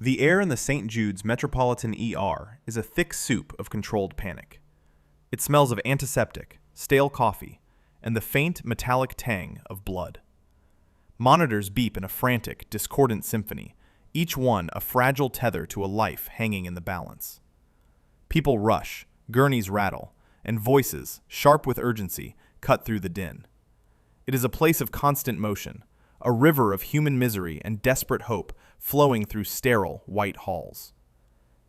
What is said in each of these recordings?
The air in the St. Jude's Metropolitan ER is a thick soup of controlled panic. It smells of antiseptic, stale coffee, and the faint metallic tang of blood. Monitors beep in a frantic, discordant symphony, each one a fragile tether to a life hanging in the balance. People rush, gurneys rattle, and voices, sharp with urgency, cut through the din. It is a place of constant motion, a river of human misery and desperate hope flowing through sterile, white halls.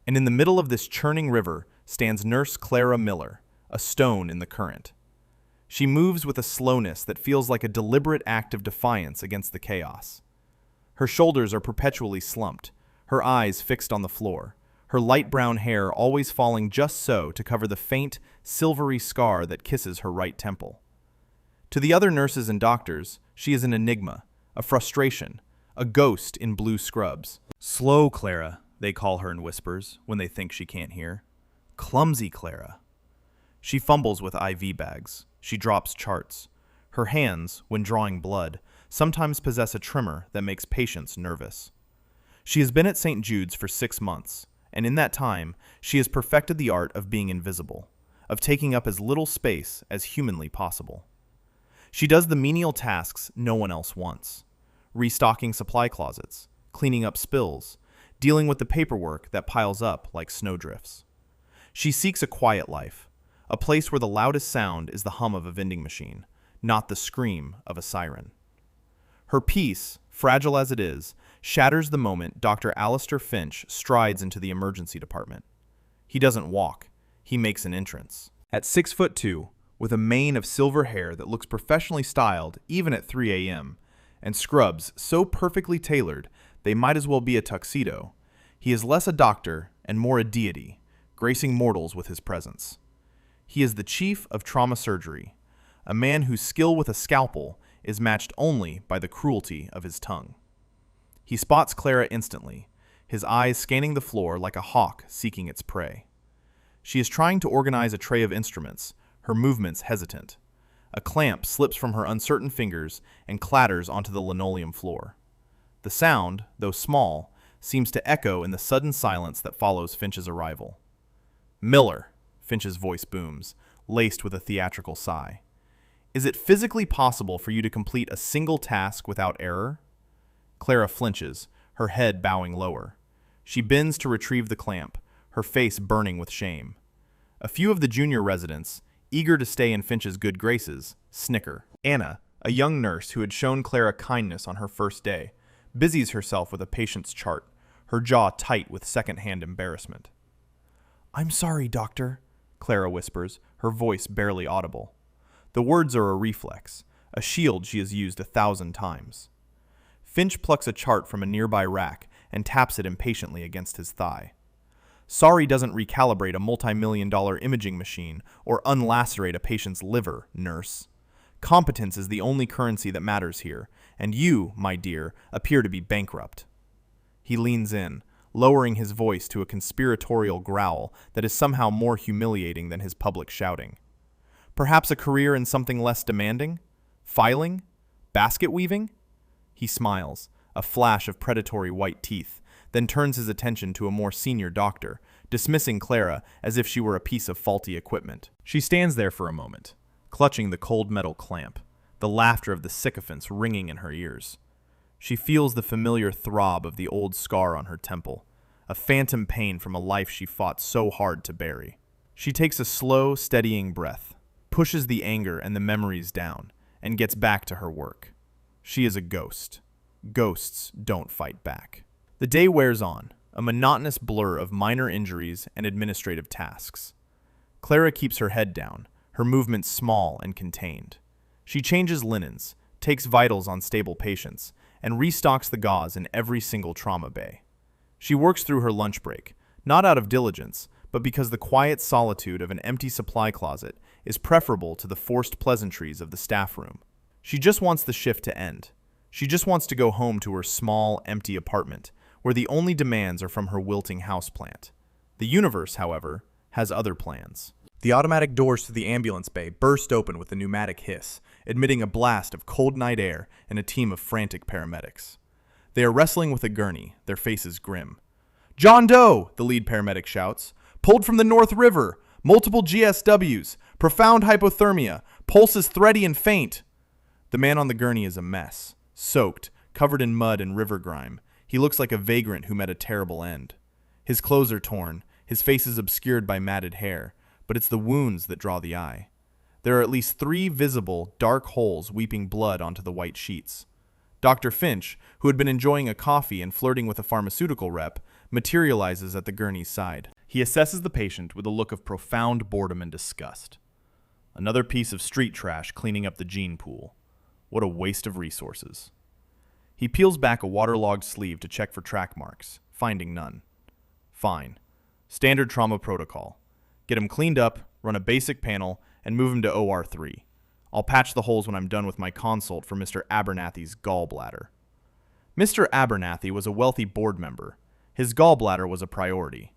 And in the middle of this churning river stands Nurse Clara Miller, a stone in the current. She moves with a slowness that feels like a deliberate act of defiance against the chaos. Her shoulders are perpetually slumped, her eyes fixed on the floor, her light brown hair always falling just so to cover the faint, silvery scar that kisses her right temple. To the other nurses and doctors, she is an enigma, a frustration, a ghost in blue scrubs. Slow Clara, they call her in whispers when they think she can't hear. Clumsy Clara. She fumbles with IV bags. She drops charts. Her hands, when drawing blood, sometimes possess a tremor that makes patients nervous. She has been at St. Jude's for 6 months, and in that time, she has perfected the art of being invisible, of taking up as little space as humanly possible. She does the menial tasks no one else wants: restocking supply closets, cleaning up spills, dealing with the paperwork that piles up like snowdrifts. She seeks a quiet life, a place where the loudest sound is the hum of a vending machine, not the scream of a siren. Her peace, fragile as it is, shatters the moment Dr. Alistair Finch strides into the emergency department. He doesn't walk, he makes an entrance. At 6'2", with a mane of silver hair that looks professionally styled even at 3 a.m., and scrubs so perfectly tailored they might as well be a tuxedo, he is less a doctor and more a deity, gracing mortals with his presence. He is the chief of trauma surgery, a man whose skill with a scalpel is matched only by the cruelty of his tongue. He spots Clara instantly, his eyes scanning the floor like a hawk seeking its prey. She is trying to organize a tray of instruments, her movements hesitant. A clamp slips from her uncertain fingers and clatters onto the linoleum floor. The sound, though small, seems to echo in the sudden silence that follows Finch's arrival. "Miller," Finch's voice booms, laced with a theatrical sigh. "Is it physically possible for you to complete a single task without error?" Clara flinches, her head bowing lower. She bends to retrieve the clamp, her face burning with shame. A few of the junior residents, eager to stay in Finch's good graces, snicker. Anna, a young nurse who had shown Clara kindness on her first day, busies herself with a patient's chart, her jaw tight with second-hand embarrassment. "I'm sorry, doctor," Clara whispers, her voice barely audible. The words are a reflex, a shield she has used 1,000 times. Finch plucks a chart from a nearby rack and taps it impatiently against his thigh. Sorry doesn't recalibrate a multi-million-dollar imaging machine or unlacerate a patient's liver, nurse. Competence is the only currency that matters here, and you, my dear, appear to be bankrupt. He leans in, lowering his voice to a conspiratorial growl that is somehow more humiliating than his public shouting. Perhaps a career in something less demanding? Filing? Basket weaving? He smiles, a flash of predatory white teeth, then turns his attention to a more senior doctor, dismissing Clara as if she were a piece of faulty equipment. She stands there for a moment, clutching the cold metal clamp, the laughter of the sycophants ringing in her ears. She feels the familiar throb of the old scar on her temple, a phantom pain from a life she fought so hard to bury. She takes a slow, steadying breath, pushes the anger and the memories down, and gets back to her work. She is a ghost. Ghosts don't fight back. The day wears on, a monotonous blur of minor injuries and administrative tasks. Clara keeps her head down, her movements small and contained. She changes linens, takes vitals on stable patients, and restocks the gauze in every single trauma bay. She works through her lunch break, not out of diligence, but because the quiet solitude of an empty supply closet is preferable to the forced pleasantries of the staff room. She just wants the shift to end. She just wants to go home to her small, empty apartment, where the only demands are from her wilting houseplant. The universe, however, has other plans. The automatic doors to the ambulance bay burst open with a pneumatic hiss, admitting a blast of cold night air and a team of frantic paramedics. They are wrestling with a gurney, their faces grim. "John Doe," the lead paramedic shouts. "Pulled from the North River. Multiple GSWs. Profound hypothermia. Pulse is thready and faint." The man on the gurney is a mess. Soaked, covered in mud and river grime. He looks like a vagrant who met a terrible end. His clothes are torn. His face is obscured by matted hair. But it's the wounds that draw the eye. There are at least 3 visible, dark holes weeping blood onto the white sheets. Dr. Finch, who had been enjoying a coffee and flirting with a pharmaceutical rep, materializes at the gurney's side. He assesses the patient with a look of profound boredom and disgust. Another piece of street trash cleaning up the gene pool. What a waste of resources. He peels back a waterlogged sleeve to check for track marks, finding none. Fine. Standard trauma protocol. Get him cleaned up, run a basic panel, and move him to OR3. I'll patch the holes when I'm done with my consult for Mr. Abernathy's gallbladder. Mr. Abernathy was a wealthy board member. His gallbladder was a priority.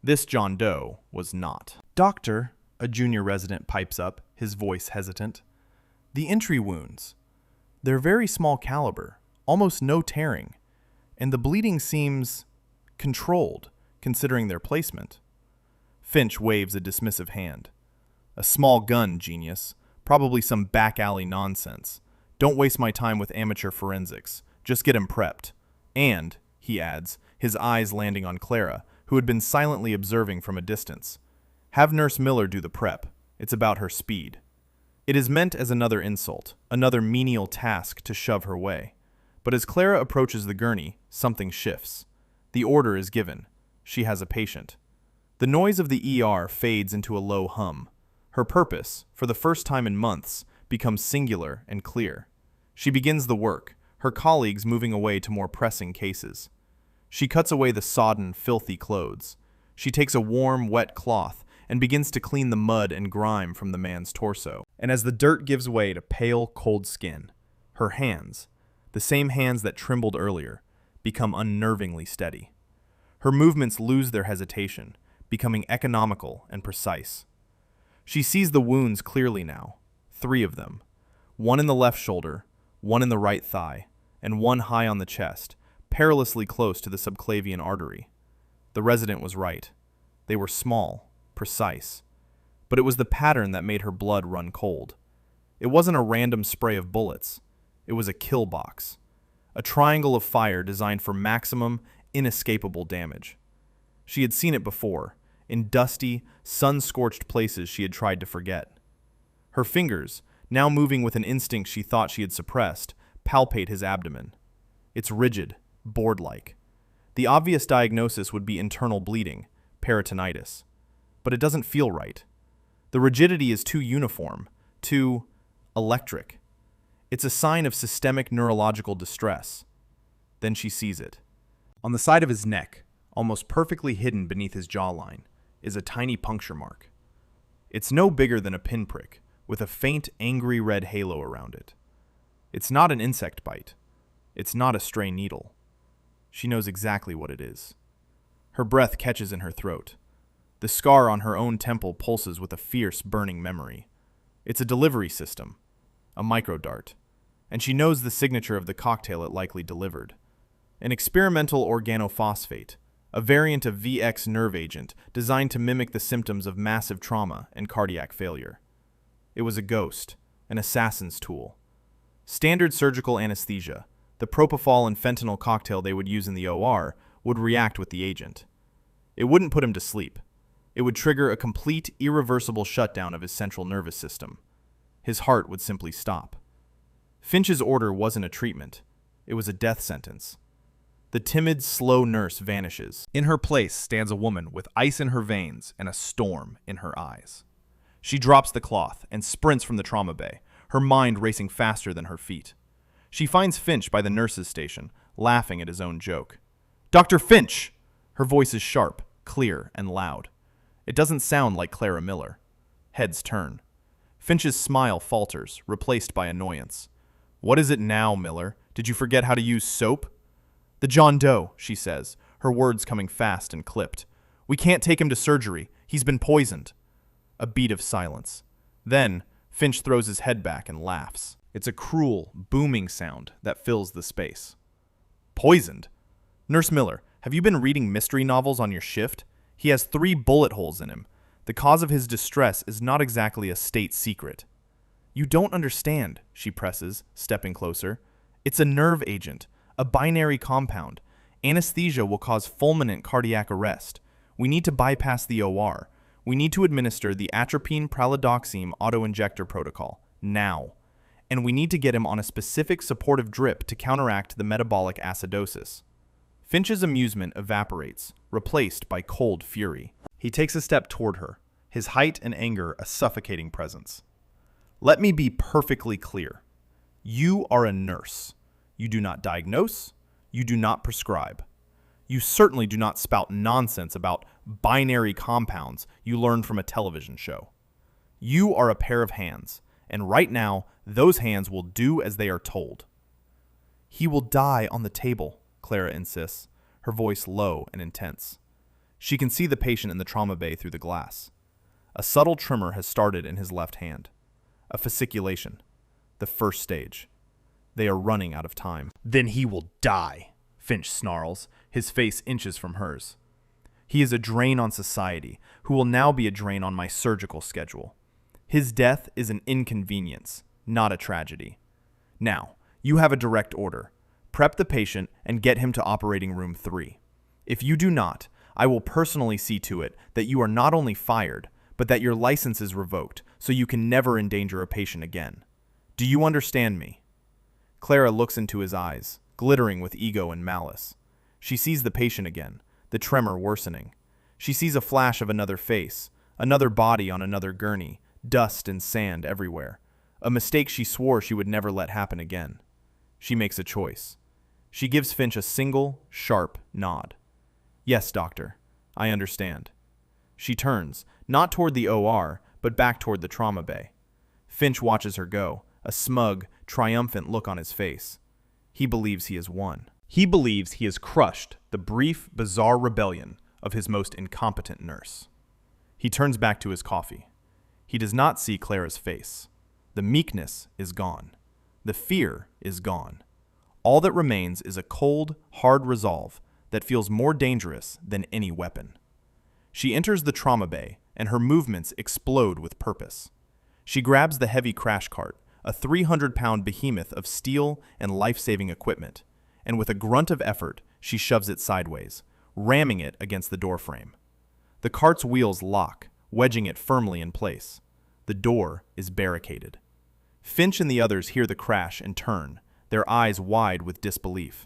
This John Doe was not. "Doctor," a junior resident pipes up, his voice hesitant. "The entry wounds. They're very small caliber, almost no tearing, and the bleeding seems controlled, considering their placement." Finch waves a dismissive hand. "A small gun, genius. Probably some back alley nonsense. Don't waste my time with amateur forensics. Just get him prepped. And," he adds, his eyes landing on Clara, who had been silently observing from a distance, "have Nurse Miller do the prep. It's about her speed." It is meant as another insult, another menial task to shove her way. But as Clara approaches the gurney, something shifts. The order is given. She has a patient. The noise of the ER fades into a low hum. Her purpose, for the first time in months, becomes singular and clear. She begins the work, her colleagues moving away to more pressing cases. She cuts away the sodden, filthy clothes. She takes a warm, wet cloth and begins to clean the mud and grime from the man's torso. And as the dirt gives way to pale, cold skin, her hands, the same hands that trembled earlier, become unnervingly steady. Her movements lose their hesitation, becoming economical and precise. She sees the wounds clearly now, 3 of them, one in the left shoulder, one in the right thigh, and one high on the chest, perilously close to the subclavian artery. The resident was right. They were small, precise. But it was the pattern that made her blood run cold. It wasn't a random spray of bullets. It was a kill box, a triangle of fire designed for maximum, inescapable damage. She had seen it before, in dusty, sun-scorched places she had tried to forget. Her fingers, now moving with an instinct she thought she had suppressed, palpate his abdomen. It's rigid, board-like. The obvious diagnosis would be internal bleeding, peritonitis. But it doesn't feel right. The rigidity is too uniform, too electric. It's a sign of systemic neurological distress. Then she sees it. On the side of his neck, almost perfectly hidden beneath his jawline, is a tiny puncture mark. It's no bigger than a pinprick, with a faint, angry red halo around it. It's not an insect bite. It's not a stray needle. She knows exactly what it is. Her breath catches in her throat. The scar on her own temple pulses with a fierce, burning memory. It's a delivery system, a microdart, and she knows the signature of the cocktail it likely delivered. An experimental organophosphate, a variant of VX nerve agent designed to mimic the symptoms of massive trauma and cardiac failure. It was a ghost, an assassin's tool. Standard surgical anesthesia, the propofol and fentanyl cocktail they would use in the OR, would react with the agent. It wouldn't put him to sleep. It would trigger a complete, irreversible shutdown of his central nervous system. His heart would simply stop. Finch's order wasn't a treatment. It was a death sentence. The timid, slow nurse vanishes. In her place stands a woman with ice in her veins and a storm in her eyes. She drops the cloth and sprints from the trauma bay, her mind racing faster than her feet. She finds Finch by the nurse's station, laughing at his own joke. "Dr. Finch!" Her voice is sharp, clear, and loud. It doesn't sound like Clara Miller. Heads turn. Finch's smile falters, replaced by annoyance. "What is it now, Miller? Did you forget how to use soap?" "The John Doe," she says, her words coming fast and clipped. "We can't take him to surgery. He's been poisoned." A beat of silence. Then, Finch throws his head back and laughs. It's a cruel, booming sound that fills the space. "Poisoned? Nurse Miller, Have you been reading mystery novels on your shift? He has 3 bullet holes in him. The cause of his distress is not exactly a state secret. You don't understand, she presses, stepping closer. It's a nerve agent, a binary compound. Anesthesia will cause fulminant cardiac arrest. We need to bypass the OR. We need to administer the atropine pralidoxime autoinjector protocol, now. And we need to get him on a specific supportive drip to counteract the metabolic acidosis. Finch's amusement evaporates, replaced by cold fury. He takes a step toward her, his height and anger a suffocating presence. Let me be perfectly clear. You are a nurse. You do not diagnose. You do not prescribe. You certainly do not spout nonsense about binary compounds you learned from a television show. You are a pair of hands, and right now, those hands will do as they are told. He will die on the table, Clara insists, her voice low and intense. She can see the patient in the trauma bay through the glass. A subtle tremor has started in his left hand. A fasciculation. The first stage. They are running out of time. Then he will die, Finch snarls, his face inches from hers. He is a drain on society, who will now be a drain on my surgical schedule. His death is an inconvenience, not a tragedy. Now, you have a direct order. Prep the patient and get him to operating room 3. If you do not, I will personally see to it that you are not only fired, but that your license is revoked so you can never endanger a patient again. Do you understand me? Clara looks into his eyes, glittering with ego and malice. She sees the patient again, the tremor worsening. She sees a flash of another face, another body on another gurney, dust and sand everywhere. A mistake she swore she would never let happen again. She makes a choice. She gives Finch a single, sharp nod. Yes, doctor, I understand. She turns, not toward the OR, but back toward the trauma bay. Finch watches her go, a smug, triumphant look on his face. He believes he has won. He believes he has crushed the brief, bizarre rebellion of his most incompetent nurse. He turns back to his coffee. He does not see Clara's face. The meekness is gone. The fear is gone. All that remains is a cold, hard resolve that feels more dangerous than any weapon. She enters the trauma bay, and her movements explode with purpose. She grabs the heavy crash cart, a 300-pound behemoth of steel and life-saving equipment, and with a grunt of effort, she shoves it sideways, ramming it against the doorframe. The cart's wheels lock, wedging it firmly in place. The door is barricaded. Finch and the others hear the crash and turn, their eyes wide with disbelief.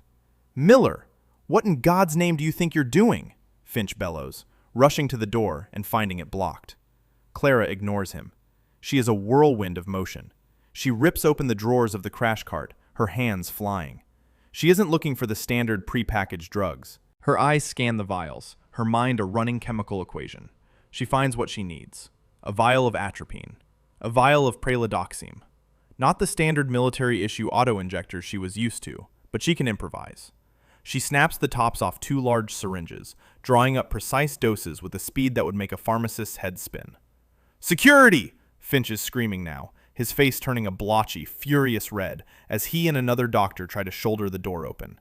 Miller, what in God's name do you think you're doing? Finch bellows, rushing to the door and finding it blocked. Clara ignores him. She is a whirlwind of motion. She rips open the drawers of the crash cart, her hands flying. She isn't looking for the standard prepackaged drugs. Her eyes scan the vials, her mind a running chemical equation. She finds what she needs. A vial of atropine. A vial of pralidoxime. Not the standard military-issue auto-injectors she was used to, but she can improvise. She snaps the tops off 2 large syringes, drawing up precise doses with a speed that would make a pharmacist's head spin. Security! Finch is screaming now, his face turning a blotchy, furious red as he and another doctor try to shoulder the door open.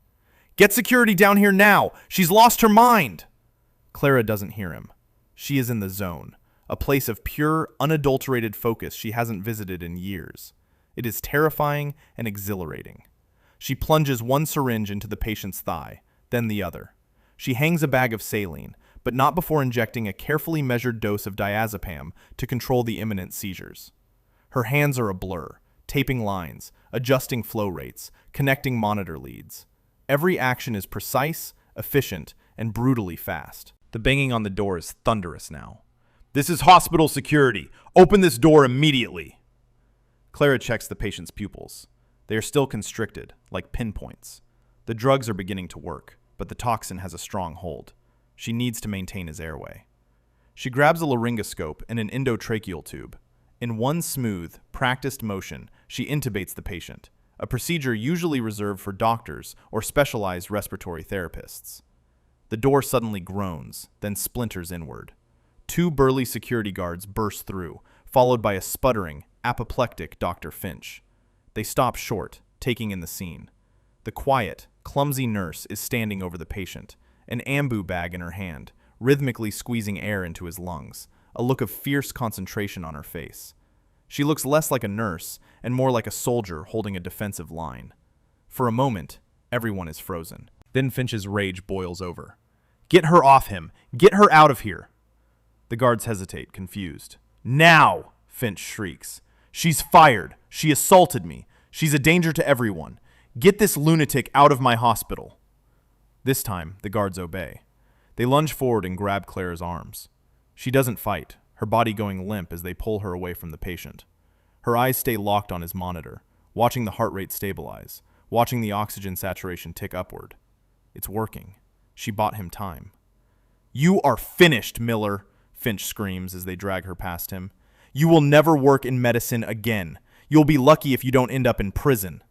Get security down here now! She's lost her mind! Clara doesn't hear him. She is in the zone, a place of pure, unadulterated focus she hasn't visited in years. It is terrifying and exhilarating. She plunges one syringe into the patient's thigh, then the other. She hangs a bag of saline, but not before injecting a carefully measured dose of diazepam to control the imminent seizures. Her hands are a blur, taping lines, adjusting flow rates, connecting monitor leads. Every action is precise, efficient, and brutally fast. The banging on the door is thunderous now. This is hospital security. Open this door immediately. Clara checks the patient's pupils. They are still constricted, like pinpoints. The drugs are beginning to work, but the toxin has a strong hold. She needs to maintain his airway. She grabs a laryngoscope and an endotracheal tube. In one smooth, practiced motion, she intubates the patient, a procedure usually reserved for doctors or specialized respiratory therapists. The door suddenly groans, then splinters inward. 2 burly security guards burst through, followed by a sputtering, apoplectic Dr. Finch. They stop short, taking in the scene. The quiet, clumsy nurse is standing over the patient, an ambu bag in her hand, rhythmically squeezing air into his lungs, a look of fierce concentration on her face. She looks less like a nurse and more like a soldier holding a defensive line. For a moment, everyone is frozen. Then Finch's rage boils over. "Get her off him! Get her out of here!" The guards hesitate, confused. "Now!" Finch shrieks. "She's fired! She assaulted me! She's a danger to everyone! Get this lunatic out of my hospital!" This time, the guards obey. They lunge forward and grab Clara's arms. She doesn't fight, her body going limp as they pull her away from the patient. Her eyes stay locked on his monitor, watching the heart rate stabilize, watching the oxygen saturation tick upward. It's working. She bought him time. "You are finished, Miller," Finch screams as they drag her past him. "You will never work in medicine again. You'll be lucky if you don't end up in prison."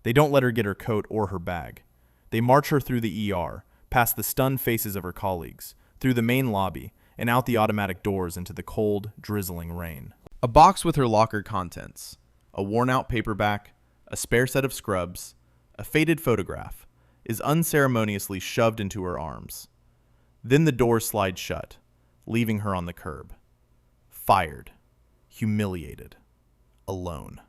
They don't let her get her coat or her bag. They march her through the ER, past the stunned faces of her colleagues, through the main lobby, and out the automatic doors into the cold, drizzling rain. A box with her locker contents, a worn-out paperback, a spare set of scrubs, a faded photograph, is unceremoniously shoved into her arms. Then the doors slide shut, leaving her on the curb. Fired, humiliated, alone.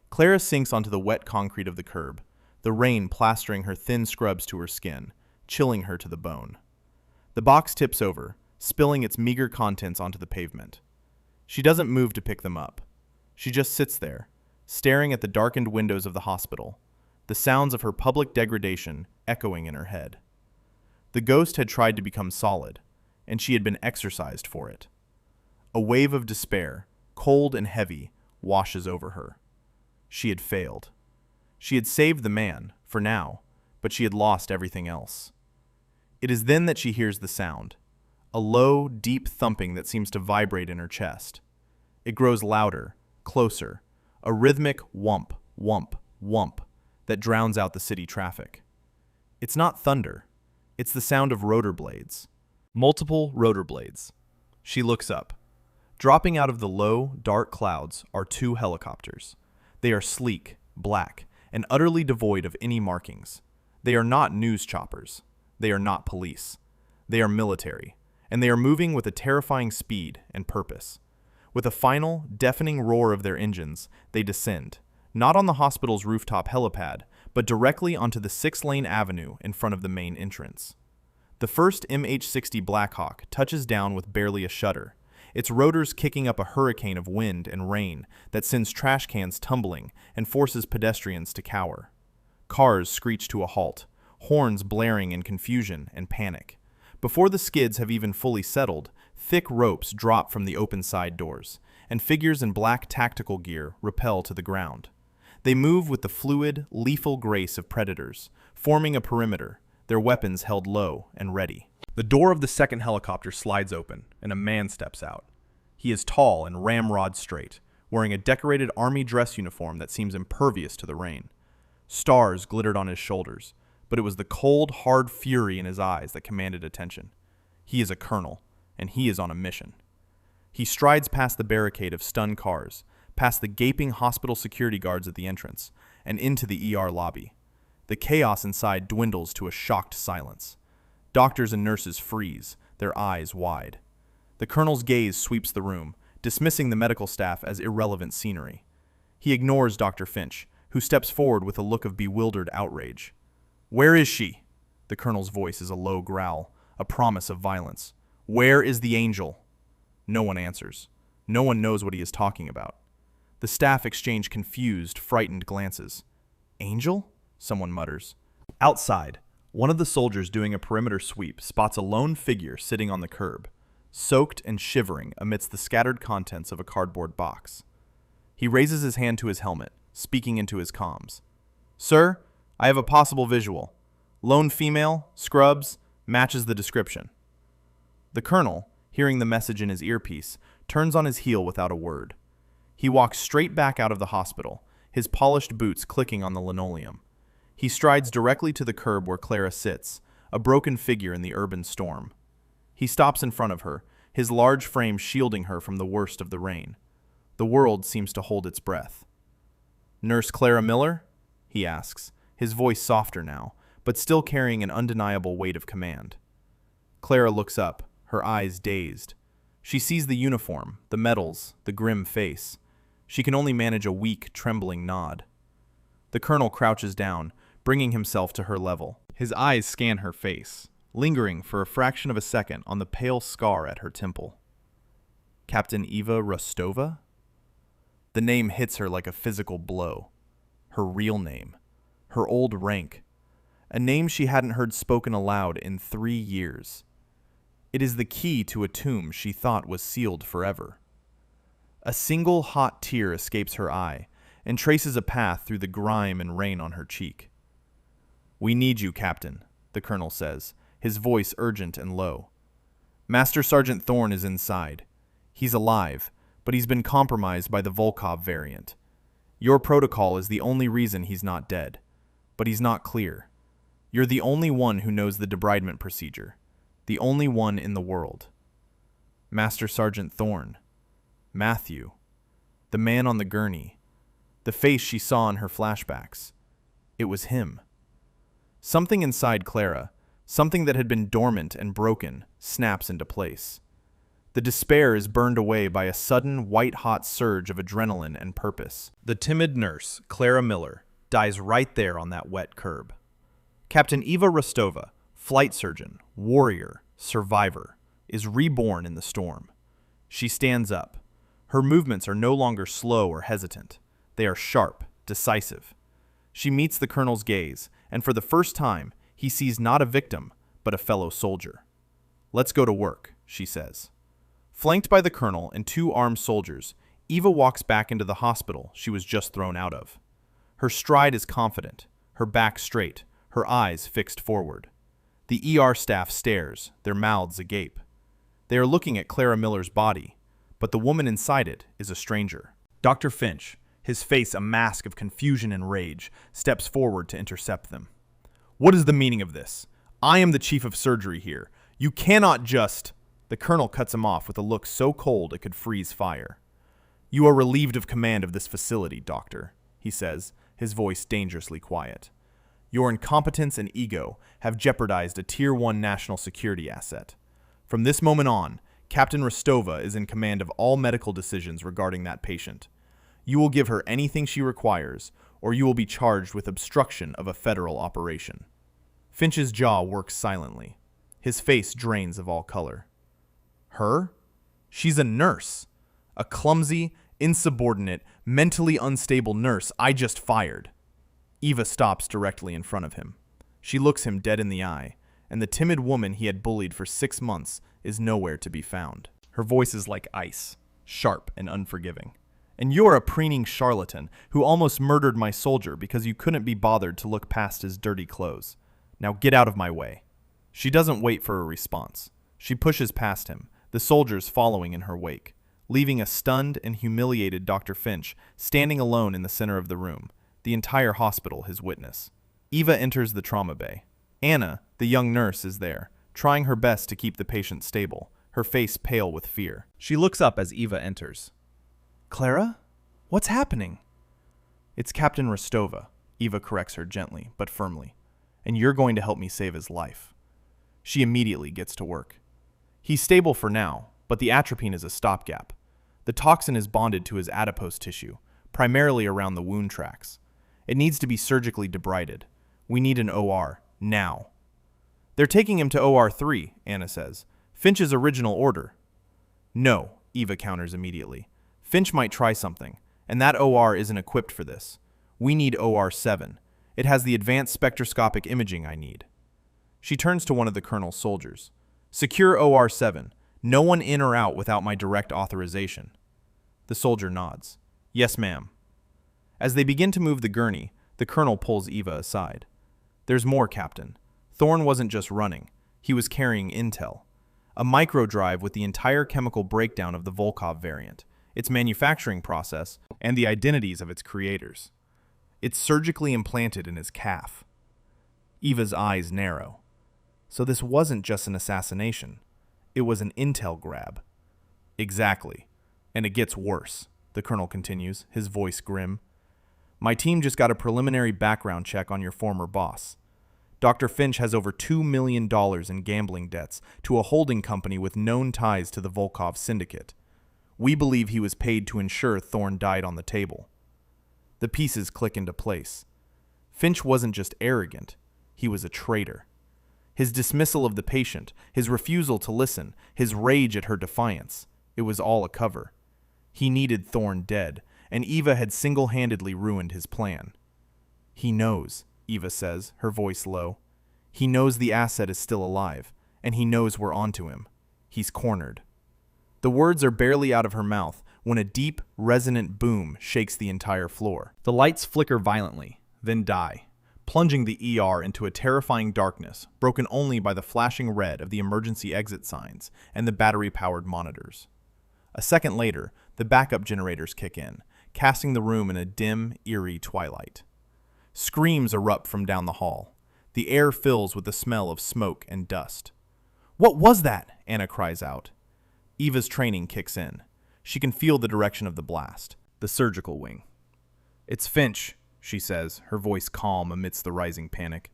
Clara sinks onto the wet concrete of the curb, the rain plastering her thin scrubs to her skin, chilling her to the bone. The box tips over, spilling its meager contents onto the pavement. She doesn't move to pick them up. She just sits there, staring at the darkened windows of the hospital, the sounds of her public degradation echoing in her head. The ghost had tried to become solid, and she had been exorcised for it. A wave of despair, cold and heavy, washes over her. She had failed. She had saved the man, for now, but she had lost everything else. It is then that she hears the sound, a low, deep thumping that seems to vibrate in her chest. It grows louder, closer, a rhythmic whump, whump, whump that drowns out the city traffic. It's not thunder. It's the sound of rotor blades. Multiple rotor blades. She looks up. Dropping out of the low, dark clouds are two helicopters. They are sleek, black, and utterly devoid of any markings. They are not news choppers. They are not police. They are military, and they are moving with a terrifying speed and purpose. With a final, deafening roar of their engines, they descend, not on the hospital's rooftop helipad, but directly onto the 6-lane avenue in front of the main entrance. The first MH-60 Blackhawk touches down with barely a shudder, its rotors kicking up a hurricane of wind and rain that sends trash cans tumbling and forces pedestrians to cower. Cars screech to a halt, horns blaring in confusion and panic. Before the skids have even fully settled, thick ropes drop from the open side doors, and figures in black tactical gear rappel to the ground. They move with the fluid, lethal grace of predators, forming a perimeter, their weapons held low and ready. The door of the second helicopter slides open, and a man steps out. He is tall and ramrod straight, wearing a decorated army dress uniform that seems impervious to the rain. Stars glittered on his shoulders, but it was the cold, hard fury in his eyes that commanded attention. He is a colonel, and he is on a mission. He strides past the barricade of stunned cars, past the gaping hospital security guards at the entrance, and into the ER lobby. The chaos inside dwindles to a shocked silence. Doctors and nurses freeze, their eyes wide. The colonel's gaze sweeps the room, dismissing the medical staff as irrelevant scenery. He ignores Dr. Finch, who steps forward with a look of bewildered outrage. "Where is she?" The colonel's voice is a low growl, a promise of violence. "Where is the angel?" No one answers. No one knows what he is talking about. The staff exchange confused, frightened glances. "Angel?" someone mutters. Outside, one of the soldiers doing a perimeter sweep spots a lone figure sitting on the curb, soaked and shivering amidst the scattered contents of a cardboard box. He raises his hand to his helmet, speaking into his comms. "Sir, I have a possible visual. Lone female, scrubs, matches the description." The colonel, hearing the message in his earpiece, turns on his heel without a word. He walks straight back out of the hospital, his polished boots clicking on the linoleum. He strides directly to the curb where Clara sits, a broken figure in the urban storm. He stops in front of her, his large frame shielding her from the worst of the rain. The world seems to hold its breath. "Nurse Clara Miller?" he asks, his voice softer now, but still carrying an undeniable weight of command. Clara looks up, her eyes dazed. She sees the uniform, the medals, the grim face. She can only manage a weak, trembling nod. The colonel crouches down, bringing himself to her level. His eyes scan her face, lingering for a fraction of a second on the pale scar at her temple. Captain Eva Rustova? The name hits her like a physical blow. Her real name. Her old rank. A name she hadn't heard spoken aloud in 3 years. It is the key to a tomb she thought was sealed forever. A single hot tear escapes her eye and traces a path through the grime and rain on her cheek. "We need you, Captain," the colonel says, his voice urgent and low. "Master Sergeant Thorne is inside. He's alive, but he's been compromised by the Volkov variant. Your protocol is the only reason he's not dead, but he's not clear. You're the only one who knows the debridement procedure, the only one in the world." Master Sergeant Thorne. Matthew. The man on the gurney. The face she saw in her flashbacks. It was him. Something inside Clara, something that had been dormant and broken, snaps into place. The despair is burned away by a sudden, white-hot surge of adrenaline and purpose. The timid nurse, Clara Miller, dies right there on that wet curb. Captain Eva Rustova, flight surgeon, warrior, survivor, is reborn in the storm. She stands up. Her movements are no longer slow or hesitant. They are sharp, decisive. She meets the colonel's gaze, and for the first time, he sees not a victim, but a fellow soldier. "Let's go to work," she says. Flanked by the colonel and 2 armed soldiers, Eva walks back into the hospital she was just thrown out of. Her stride is confident, her back straight, her eyes fixed forward. The ER staff stares, their mouths agape. They are looking at Clara Miller's body, but the woman inside it is a stranger. Dr. Finch, his face a mask of confusion and rage, steps forward to intercept them. "What is the meaning of this? I am the chief of surgery here. You cannot just—" The colonel cuts him off with a look so cold it could freeze fire. "You are relieved of command of this facility, doctor," he says, his voice dangerously quiet. "Your incompetence and ego have jeopardized a Tier 1 national security asset. From this moment on, Captain Rustova is in command of all medical decisions regarding that patient. You will give her anything she requires, or you will be charged with obstruction of a federal operation." Finch's jaw works silently. His face drains of all color. Her? She's a nurse. A clumsy, insubordinate, mentally unstable nurse I just fired. Eva stops directly in front of him. She looks him dead in the eye, and the timid woman he had bullied for 6 months is nowhere to be found. Her voice is like ice, sharp and unforgiving. "And you're a preening charlatan who almost murdered my soldier because you couldn't be bothered to look past his dirty clothes. Now get out of my way." She doesn't wait for a response. She pushes past him, the soldiers following in her wake, leaving a stunned and humiliated Dr. Finch standing alone in the center of the room, the entire hospital his witness. Eva enters the trauma bay. Anna, the young nurse, is there, trying her best to keep the patient stable, her face pale with fear. She looks up as Eva enters. "Clara? What's happening?" "It's Captain Rustova," Eva corrects her gently but firmly. "And you're going to help me save his life." She immediately gets to work. He's stable for now, but the atropine is a stopgap. The toxin is bonded to his adipose tissue, primarily around the wound tracks. It needs to be surgically debrided. We need an OR, now. "They're taking him to OR 3, Anna says. "Finch's original order." "No," Eva counters immediately. "Finch might try something, and that OR isn't equipped for this. We need OR 7. It has the advanced spectroscopic imaging I need." She turns to one of the colonel's soldiers. "Secure OR 7. No one in or out without my direct authorization." The soldier nods. "Yes, ma'am." As they begin to move the gurney, the colonel pulls Eva aside. "There's more, Captain. Thorne wasn't just running. He was carrying intel. A microdrive with the entire chemical breakdown of the Volkov variant, its manufacturing process, and the identities of its creators. It's surgically implanted in his calf." Eva's eyes narrow. So this wasn't just an assassination. It was an intel grab. "Exactly. And it gets worse," the colonel continues, his voice grim. "My team just got a preliminary background check on your former boss. Dr. Finch has over $2 million in gambling debts to a holding company with known ties to the Volkov syndicate. We believe he was paid to ensure Thorne died on the table. The pieces click into place. Finch wasn't just arrogant, he was a traitor. His dismissal of the patient, his refusal to listen, his rage at her defiance, it was all a cover. He needed Thorne dead, and Eva had single-handedly ruined his plan. He knows, Eva says, her voice low. He knows the asset is still alive, and he knows we're onto him. He's cornered. The words are barely out of her mouth when a deep, resonant boom shakes the entire floor. The lights flicker violently, then die, plunging the ER into a terrifying darkness, broken only by the flashing red of the emergency exit signs and the battery-powered monitors. A second later, the backup generators kick in, casting the room in a dim, eerie twilight. Screams erupt from down the hall. The air fills with the smell of smoke and dust. "What was that?" Anna cries out. Eva's training kicks in. She can feel the direction of the blast, the surgical wing. "It's Finch," she says, her voice calm amidst the rising panic.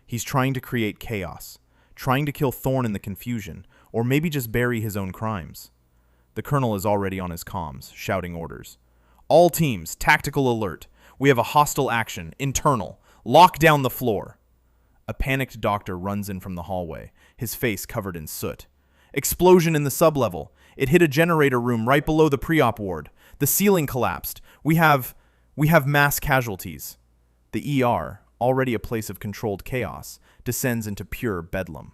"He's trying to create chaos, trying to kill Thorne in the confusion, or maybe just bury his own crimes." The colonel is already on his comms, shouting orders. "All teams, tactical alert. We have a hostile action, internal. Lock down the floor." A panicked doctor runs in from the hallway, his face covered in soot. "Explosion in the sublevel. It hit a generator room right below the pre-op ward. The ceiling collapsed. We have mass casualties." The ER, already a place of controlled chaos, descends into pure bedlam.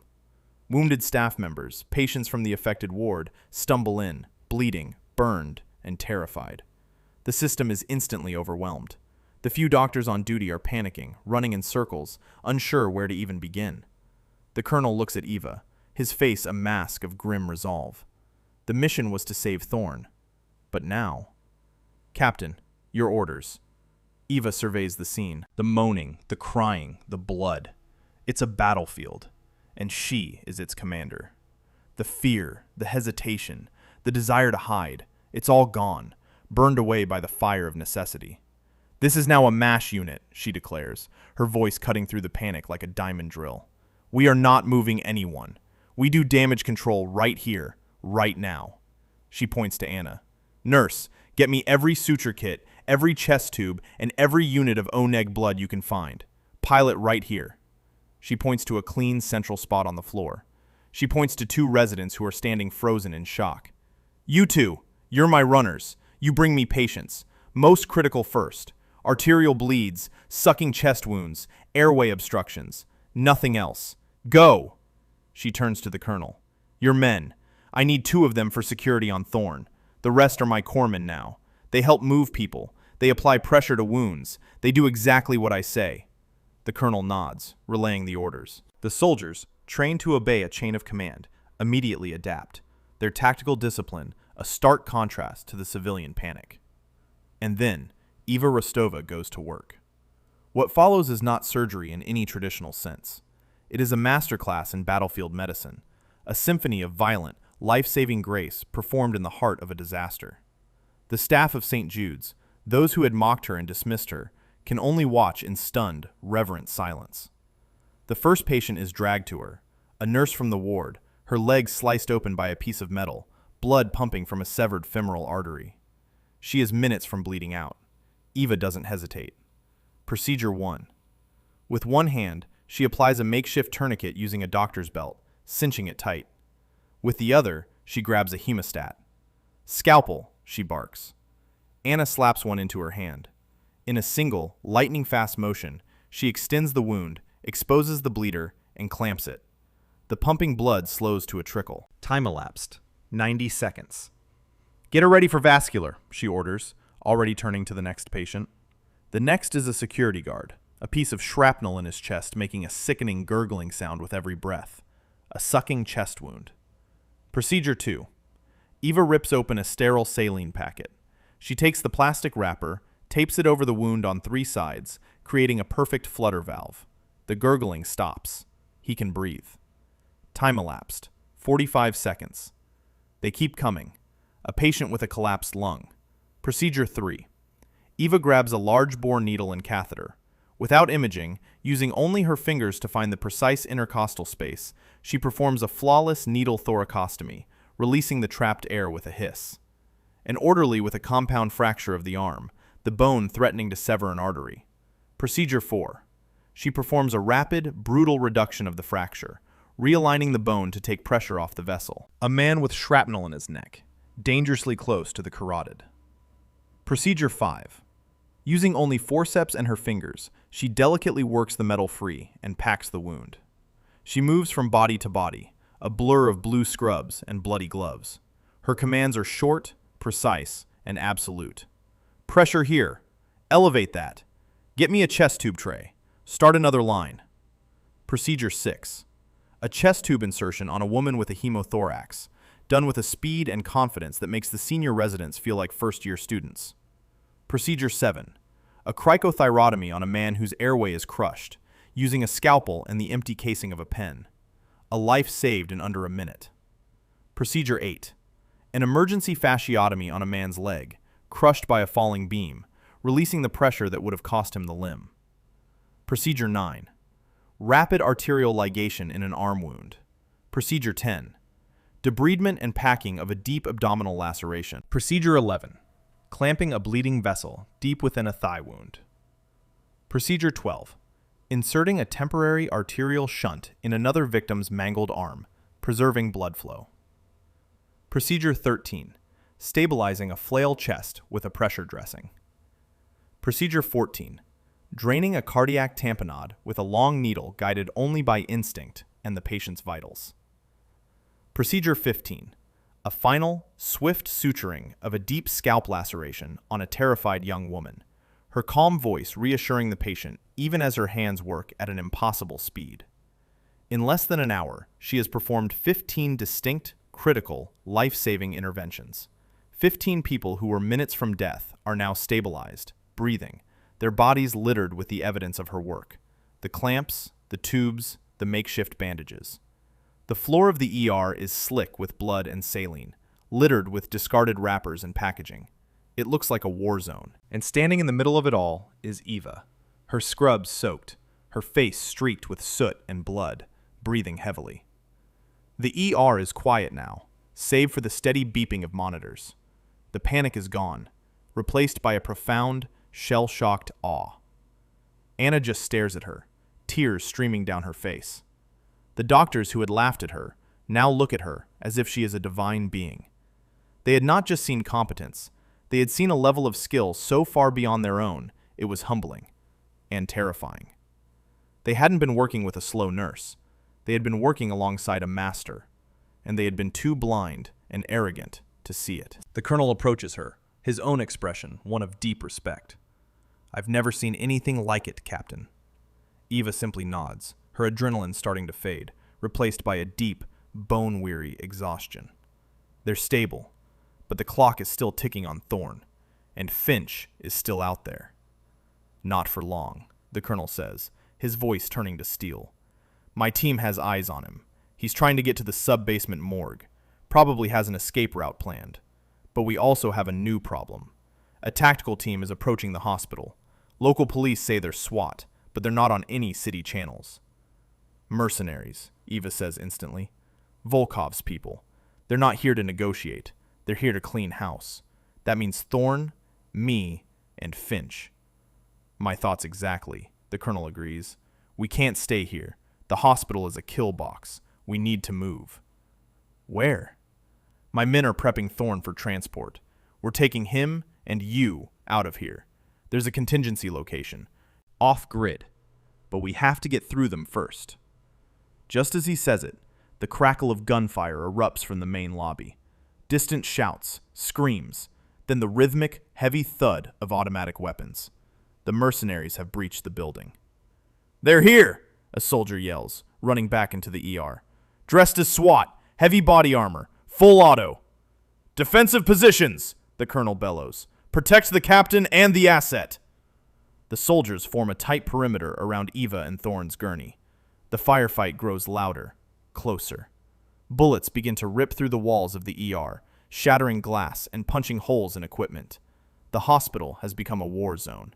Wounded staff members, patients from the affected ward, stumble in, bleeding, burned, and terrified. The system is instantly overwhelmed. The few doctors on duty are panicking, running in circles, unsure where to even begin. The colonel looks at Eva, his face a mask of grim resolve. The mission was to save Thorne. But now... "Captain, your orders." Eva surveys the scene. The moaning, the crying, the blood. It's a battlefield, and she is its commander. The fear, the hesitation, the desire to hide, it's all gone, burned away by the fire of necessity. "This is now a MASH unit," she declares, her voice cutting through the panic like a diamond drill. "We are not moving anyone. We do damage control right here, right now." She points to Anna. "Nurse, get me every suture kit, every chest tube, and every unit of O-neg blood you can find. Pilot right here." She points to a clean central spot on the floor. She points to two residents who are standing frozen in shock. "You two, you're my runners. You bring me patients. Most critical first. Arterial bleeds, sucking chest wounds, airway obstructions. Nothing else. Go!" She turns to the colonel. "Your men. I need 2 of them for security on Thorne. The rest are my corpsmen now. They help move people. They apply pressure to wounds. They do exactly what I say." The colonel nods, relaying the orders. The soldiers, trained to obey a chain of command, immediately adapt, their tactical discipline a stark contrast to the civilian panic. And then, Eva Rustova goes to work. What follows is not surgery in any traditional sense. It is a masterclass in battlefield medicine, a symphony of violent, life-saving grace performed in the heart of a disaster. The staff of St. Jude's, those who had mocked her and dismissed her, can only watch in stunned, reverent silence. The first patient is dragged to her, a nurse from the ward, her legs sliced open by a piece of metal, blood pumping from a severed femoral artery. She is minutes from bleeding out. Eva doesn't hesitate. Procedure 1. With one hand, she applies a makeshift tourniquet using a doctor's belt, cinching it tight. With the other, she grabs a hemostat. "Scalpel," she barks. Anna slaps one into her hand. In a single, lightning-fast motion, she extends the wound, exposes the bleeder, and clamps it. The pumping blood slows to a trickle. Time elapsed. 90 seconds. "Get her ready for vascular," she orders, already turning to the next patient. The next is a security guard, a piece of shrapnel in his chest making a sickening gurgling sound with every breath. A sucking chest wound. Procedure 2. Eva rips open a sterile saline packet. She takes the plastic wrapper, tapes it over the wound on 3 sides, creating a perfect flutter valve. The gurgling stops. He can breathe. Time elapsed. 45 seconds. They keep coming. A patient with a collapsed lung. Procedure 3. Eva grabs a large bore needle and catheter. Without imaging, using only her fingers to find the precise intercostal space, she performs a flawless needle thoracostomy, releasing the trapped air with a hiss. An orderly with a compound fracture of the arm, the bone threatening to sever an artery. Procedure 4. She performs a rapid, brutal reduction of the fracture, realigning the bone to take pressure off the vessel. A man with shrapnel in his neck, dangerously close to the carotid. Procedure 5. Using only forceps and her fingers, she delicately works the metal free and packs the wound. She moves from body to body, a blur of blue scrubs and bloody gloves. Her commands are short, precise, and absolute. Pressure here. Elevate that. Get me a chest tube tray. Start another line. Procedure 6. A chest tube insertion on a woman with a hemothorax, done with a speed and confidence that makes the senior residents feel like first-year students. Procedure 7. A cricothyrotomy on a man whose airway is crushed, using a scalpel and the empty casing of a pen. A life saved in under a minute. Procedure 8. An emergency fasciotomy on a man's leg, crushed by a falling beam, releasing the pressure that would have cost him the limb. Procedure 9. Rapid arterial ligation in an arm wound. Procedure 10. Debridement and packing of a deep abdominal laceration. Procedure 11. Clamping a bleeding vessel deep within a thigh wound. Procedure 12. Inserting a temporary arterial shunt in another victim's mangled arm, preserving blood flow. Procedure 13. Stabilizing a flail chest with a pressure dressing. Procedure 14. Draining a cardiac tamponade with a long needle guided only by instinct and the patient's vitals. Procedure 15. A final, swift suturing of a deep scalp laceration on a terrified young woman, her calm voice reassuring the patient even as her hands work at an impossible speed. In less than an hour, she has performed 15 distinct, critical, life-saving interventions. 15 people who were minutes from death are now stabilized, breathing, their bodies littered with the evidence of her work: the clamps, the tubes, the makeshift bandages. The floor of the ER is slick with blood and saline, littered with discarded wrappers and packaging. It looks like a war zone. And standing in the middle of it all is Eva, her scrubs soaked, her face streaked with soot and blood, breathing heavily. The ER is quiet now, save for the steady beeping of monitors. The panic is gone, replaced by a profound, shell-shocked awe. Anna just stares at her, tears streaming down her face. The doctors who had laughed at her now look at her as if she is a divine being. They had not just seen competence, they had seen a level of skill so far beyond their own, it was humbling and terrifying. They hadn't been working with a slow nurse. They had been working alongside a master, and they had been too blind and arrogant to see it. The colonel approaches her, his own expression one of deep respect. "I've never seen anything like it, Captain." Eva simply nods, her adrenaline starting to fade, replaced by a deep, bone-weary exhaustion. They're stable, but the clock is still ticking on Thorne, and Finch is still out there. "Not for long," the colonel says, his voice turning to steel. "My team has eyes on him. He's trying to get to the sub-basement morgue, probably has an escape route planned. But we also have a new problem. A tactical team is approaching the hospital. Local police say they're SWAT, but they're not on any city channels." "Mercenaries," Eva says instantly. "Volkov's people. They're not here to negotiate. They're here to clean house. That means Thorne, me, and Finch." "My thoughts exactly," the colonel agrees. "We can't stay here. The hospital is a kill box. We need to move." "Where?" "My men are prepping Thorne for transport. We're taking him and you out of here. There's a contingency location, off-grid, but we have to get through them first." Just as he says it, the crackle of gunfire erupts from the main lobby. Distant shouts, screams, then the rhythmic, heavy thud of automatic weapons. The mercenaries have breached the building. "They're here!" a soldier yells, running back into the ER. "Dressed as SWAT, heavy body armor, full auto." "Defensive positions!" the colonel bellows. "Protect the captain and the asset!" The soldiers form a tight perimeter around Eva and Thorne's gurney. The firefight grows louder, closer. Bullets begin to rip through the walls of the ER, shattering glass and punching holes in equipment. The hospital has become a war zone.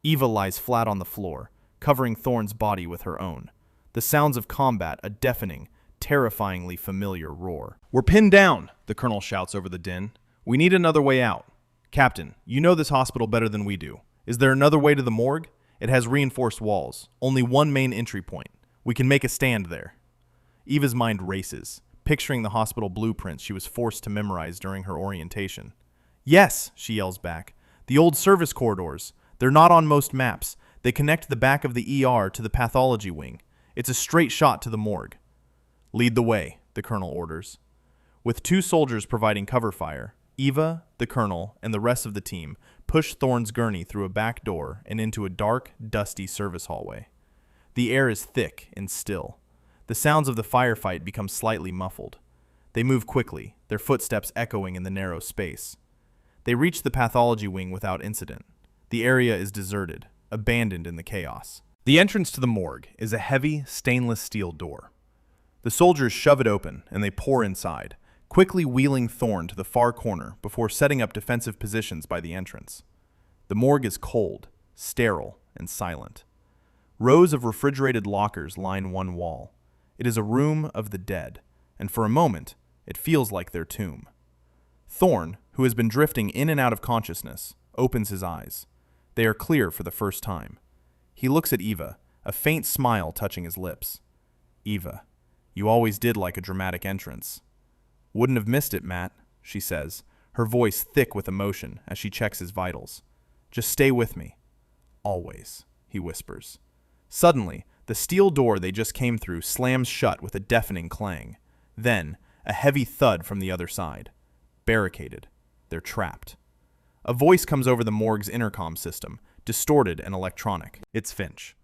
Eva lies flat on the floor, covering Thorne's body with her own. The sounds of combat, a deafening, terrifyingly familiar roar. "We're pinned down," the colonel shouts over the din. "We need another way out. Captain, you know this hospital better than we do. Is there another way to the morgue? It has reinforced walls. Only one main entry point. We can make a stand there." Eva's mind races, picturing the hospital blueprints she was forced to memorize during her orientation. "Yes," she yells back. "The old service corridors. They're not on most maps. They connect the back of the ER to the pathology wing. It's a straight shot to the morgue." "Lead the way," the colonel orders. With 2 soldiers providing cover fire, Eva, the colonel, and the rest of the team push Thorne's gurney through a back door and into a dark, dusty service hallway. The air is thick and still. The sounds of the firefight become slightly muffled. They move quickly, their footsteps echoing in the narrow space. They reach the pathology wing without incident. The area is deserted, abandoned in the chaos. The entrance to the morgue is a heavy, stainless steel door. The soldiers shove it open, and they pour inside, quickly wheeling Thorne to the far corner before setting up defensive positions by the entrance. The morgue is cold, sterile, and silent. Rows of refrigerated lockers line one wall. It is a room of the dead, and for a moment, it feels like their tomb. Thorne, who has been drifting in and out of consciousness, opens his eyes. They are clear for the first time. He looks at Eva, a faint smile touching his lips. "Eva, you always did like a dramatic entrance." "Wouldn't have missed it, Matt," she says, her voice thick with emotion as she checks his vitals. "Just stay with me." "Always," he whispers. Suddenly, the steel door they just came through slams shut with a deafening clang. Then, a heavy thud from the other side. Barricaded. They're trapped. A voice comes over the morgue's intercom system, distorted and electronic. It's Finch.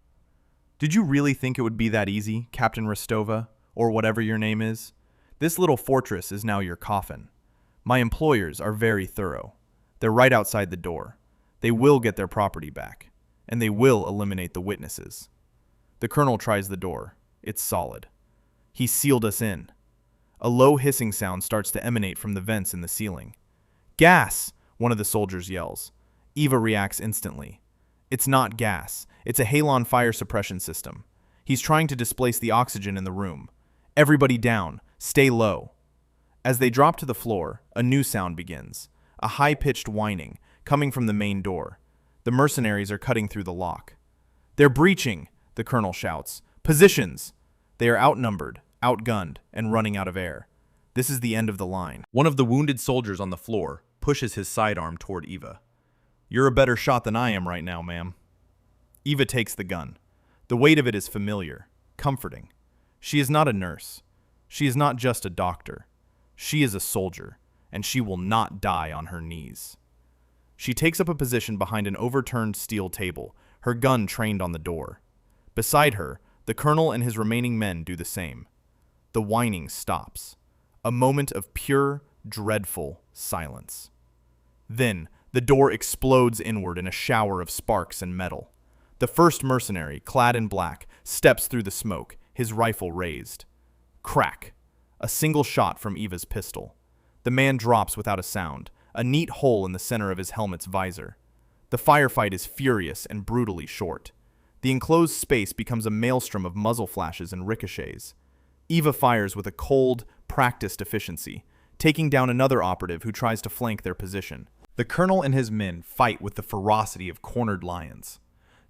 "Did you really think it would be that easy, Captain Rustova, or whatever your name is? This little fortress is now your coffin. My employers are very thorough. They're right outside the door. They will get their property back, and they will eliminate the witnesses." The colonel tries the door. It's solid. "He sealed us in." A low hissing sound starts to emanate from the vents in the ceiling. "Gas!" one of the soldiers yells. Eva reacts instantly. It's not gas. It's a halon fire suppression system. He's trying to displace the oxygen in the room. "Everybody down. Stay low." As they drop to the floor, a new sound begins. A high-pitched whining, coming from the main door. The mercenaries are cutting through the lock. "They're breaching!" the colonel shouts. "Positions!" They are outnumbered, outgunned, and running out of air. This is the end of the line. One of the wounded soldiers on the floor pushes his sidearm toward Eva. "You're a better shot than I am right now, ma'am." Eva takes the gun. The weight of it is familiar, comforting. She is not a nurse. She is not just a doctor. She is a soldier, and she will not die on her knees. She takes up a position behind an overturned steel table, her gun trained on the door. Beside her, the colonel and his remaining men do the same. The whining stops. A moment of pure, dreadful silence. Then, the door explodes inward in a shower of sparks and metal. The first mercenary, clad in black, steps through the smoke, his rifle raised. Crack! A single shot from Eva's pistol. The man drops without a sound, a neat hole in the center of his helmet's visor. The firefight is furious and brutally short. The enclosed space becomes a maelstrom of muzzle flashes and ricochets. Eva fires with a cold, practiced efficiency, taking down another operative who tries to flank their position. The colonel and his men fight with the ferocity of cornered lions.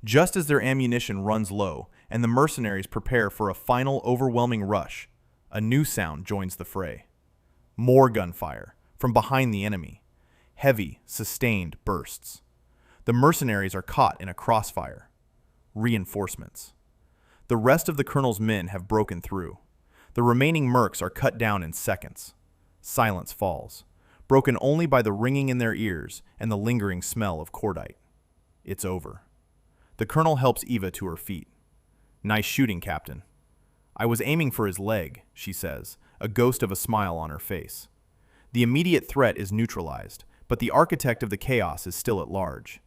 Just as their ammunition runs low and the mercenaries prepare for a final overwhelming rush, a new sound joins the fray. More gunfire from behind the enemy. Heavy, sustained bursts. The mercenaries are caught in a crossfire. Reinforcements. The rest of the colonel's men have broken through. The remaining mercs are cut down in seconds. Silence falls, broken only by the ringing in their ears and the lingering smell of cordite. It's over. The colonel helps Eva to her feet. "Nice shooting, Captain." "I was aiming for his leg," she says, a ghost of a smile on her face. The immediate threat is neutralized, but the architect of the chaos is still at large.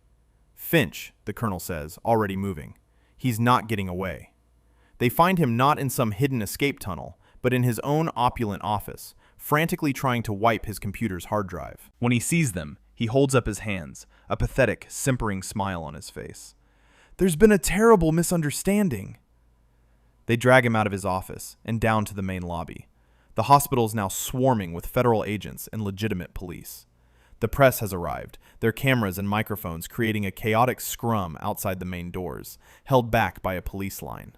"Finch," the colonel says, already moving. "He's not getting away." They find him not in some hidden escape tunnel, but in his own opulent office, frantically trying to wipe his computer's hard drive. When he sees them, he holds up his hands, a pathetic, simpering smile on his face. There's been a terrible misunderstanding. They drag him out of his office and down to the main lobby. The hospital is now swarming with federal agents and legitimate police. The press has arrived, their cameras and microphones creating a chaotic scrum outside the main doors, held back by a police line.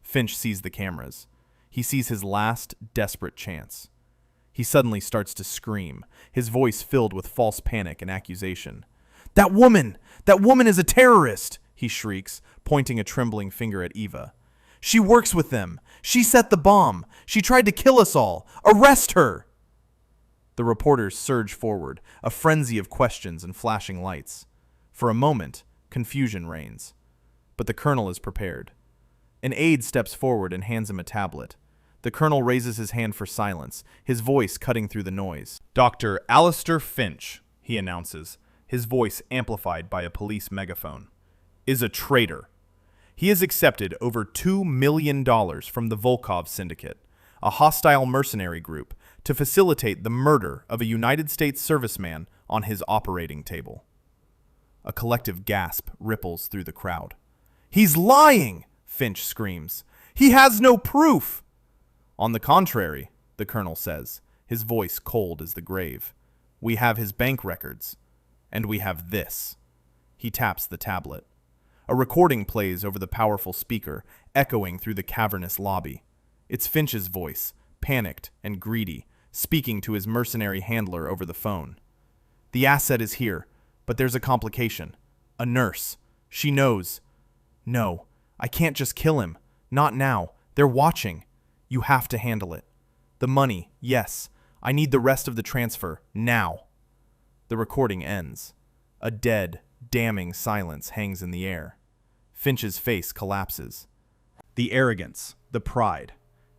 Finch sees the cameras. He sees his last, desperate chance. He suddenly starts to scream, his voice filled with false panic and accusation. That woman! That woman is a terrorist! He shrieks, pointing a trembling finger at Eva. She works with them. She set the bomb. She tried to kill us all. Arrest her! The reporters surge forward, a frenzy of questions and flashing lights. For a moment, confusion reigns. But the colonel is prepared. An aide steps forward and hands him a tablet. The colonel raises his hand for silence, his voice cutting through the noise. Dr. Alistair Finch, he announces, his voice amplified by a police megaphone, is a traitor. He has accepted over $2 million from the Volkov Syndicate, a hostile mercenary group, to facilitate the murder of a United States serviceman on his operating table. A collective gasp ripples through the crowd. He's lying! Finch screams. He has no proof! On the contrary, the colonel says, his voice cold as the grave. We have his bank records. And we have this. He taps the tablet. A recording plays over the powerful speaker, echoing through the cavernous lobby. It's Finch's voice, panicked and greedy, speaking to his mercenary handler over the phone. The asset is here, but there's a complication. A nurse. She knows. No, I can't just kill him. Not now. They're watching. You have to handle it. The money, yes. I need the rest of the transfer, now. The recording ends. A dead, damning silence hangs in the air. Finch's face collapses. The arrogance, the pride,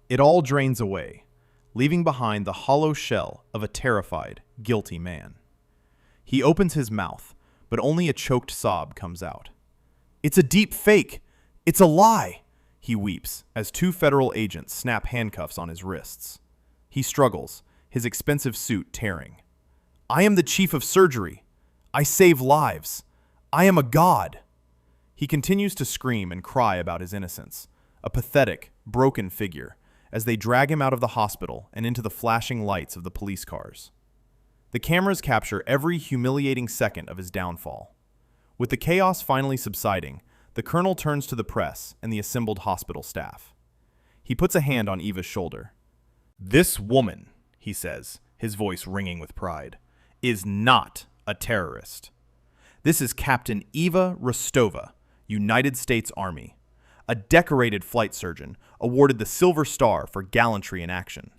it all drains away, leaving behind the hollow shell of a terrified, guilty man. He opens his mouth, but only a choked sob comes out. It's a deep fake! It's a lie! He weeps as two federal agents snap handcuffs on his wrists. He struggles, his expensive suit tearing. I am the chief of surgery. I save lives. I am a god. He continues to scream and cry about his innocence, a pathetic, broken figure, as they drag him out of the hospital and into the flashing lights of the police cars. The cameras capture every humiliating second of his downfall. With the chaos finally subsiding, the colonel turns to the press and the assembled hospital staff. He puts a hand on Eva's shoulder. This woman, he says, his voice ringing with pride, is not a terrorist. This is Captain Eva Rustova, United States Army, a decorated flight surgeon awarded the Silver Star for gallantry in action.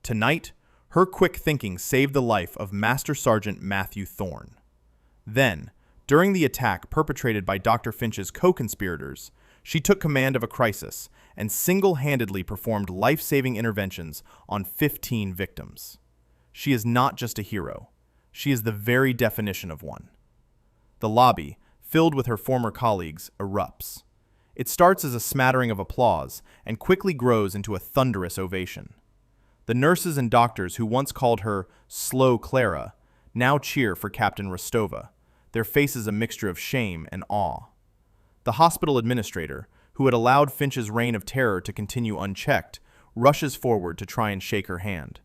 Tonight, her quick thinking saved the life of Master Sergeant Matthew Thorne. Then, during the attack perpetrated by Dr. Finch's co-conspirators, she took command of a crisis and single-handedly performed life-saving interventions on 15 victims. She is not just a hero. She is the very definition of one. The lobby, filled with her former colleagues, erupts. It starts as a smattering of applause and quickly grows into a thunderous ovation. The nurses and doctors who once called her Slow Clara now cheer for Captain Rustova, their faces a mixture of shame and awe. The hospital administrator, who had allowed Finch's reign of terror to continue unchecked, rushes forward to try and shake her hand,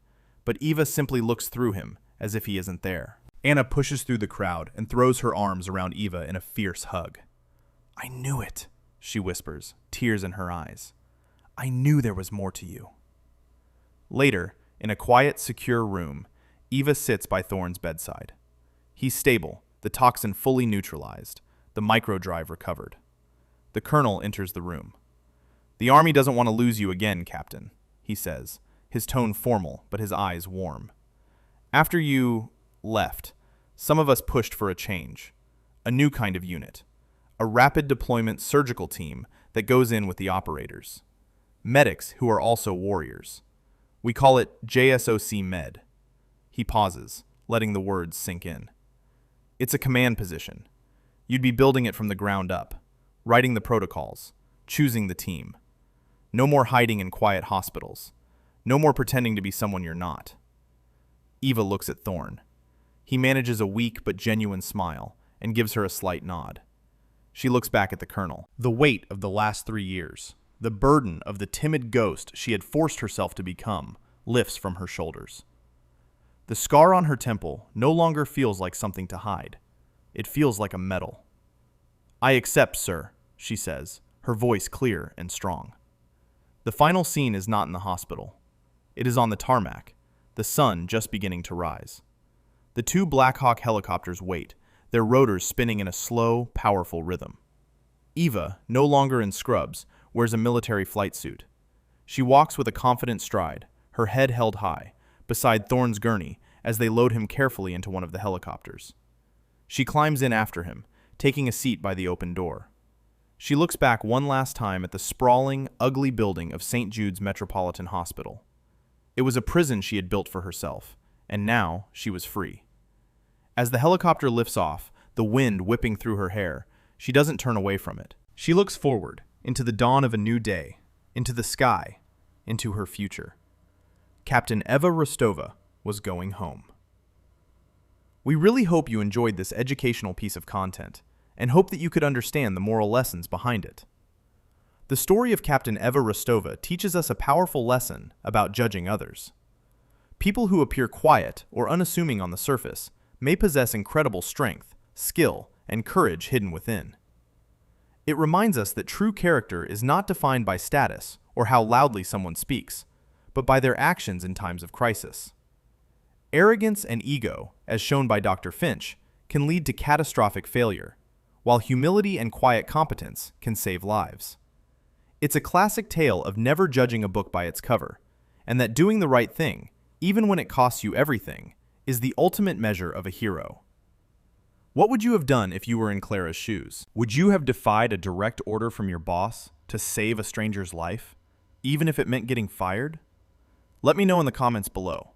but Eva simply looks through him as if he isn't there. Anna pushes through the crowd and throws her arms around Eva in a fierce hug. I knew it, she whispers, tears in her eyes. I knew there was more to you. Later, in a quiet, secure room, Eva sits by Thorne's bedside. He's stable, the toxin fully neutralized, the microdrive recovered. The colonel enters the room. The Army doesn't want to lose you again, Captain, he says, his tone formal, but his eyes warm. After you left, some of us pushed for a change, a new kind of unit, a rapid deployment surgical team that goes in with the operators. Medics who are also warriors. We call it JSOC Med. He pauses, letting the words sink in. It's a command position. You'd be building it from the ground up, writing the protocols, choosing the team. No more hiding in quiet hospitals. No more pretending to be someone you're not. Eva looks at Thorne. He manages a weak but genuine smile and gives her a slight nod. She looks back at the colonel. The weight of the last 3 years, the burden of the timid ghost she had forced herself to become, lifts from her shoulders. The scar on her temple no longer feels like something to hide. It feels like a medal. "I accept, sir," she says, her voice clear and strong. The final scene is not in the hospital. It is on the tarmac, the sun just beginning to rise. The 2 Black Hawk helicopters wait, their rotors spinning in a slow, powerful rhythm. Eva, no longer in scrubs, wears a military flight suit. She walks with a confident stride, her head held high, beside Thorne's gurney as they load him carefully into one of the helicopters. She climbs in after him, taking a seat by the open door. She looks back one last time at the sprawling, ugly building of St. Jude's Metropolitan Hospital. It was a prison she had built for herself, and now she was free. As the helicopter lifts off, the wind whipping through her hair, she doesn't turn away from it. She looks forward, into the dawn of a new day, into the sky, into her future. Captain Eva Rustova was going home. We really hope you enjoyed this educational piece of content, and hope that you could understand the moral lessons behind it. The story of Captain Eva Rustova teaches us a powerful lesson about judging others. People who appear quiet or unassuming on the surface may possess incredible strength, skill, and courage hidden within. It reminds us that true character is not defined by status or how loudly someone speaks, but by their actions in times of crisis. Arrogance and ego, as shown by Dr. Finch, can lead to catastrophic failure, while humility and quiet competence can save lives. It's a classic tale of never judging a book by its cover, and that doing the right thing, even when it costs you everything, is the ultimate measure of a hero. What would you have done if you were in Clara's shoes? Would you have defied a direct order from your boss to save a stranger's life, even if it meant getting fired? Let me know in the comments below.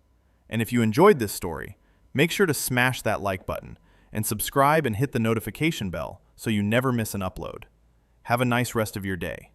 And if you enjoyed this story, make sure to smash that like button and subscribe and hit the notification bell so you never miss an upload. Have a nice rest of your day.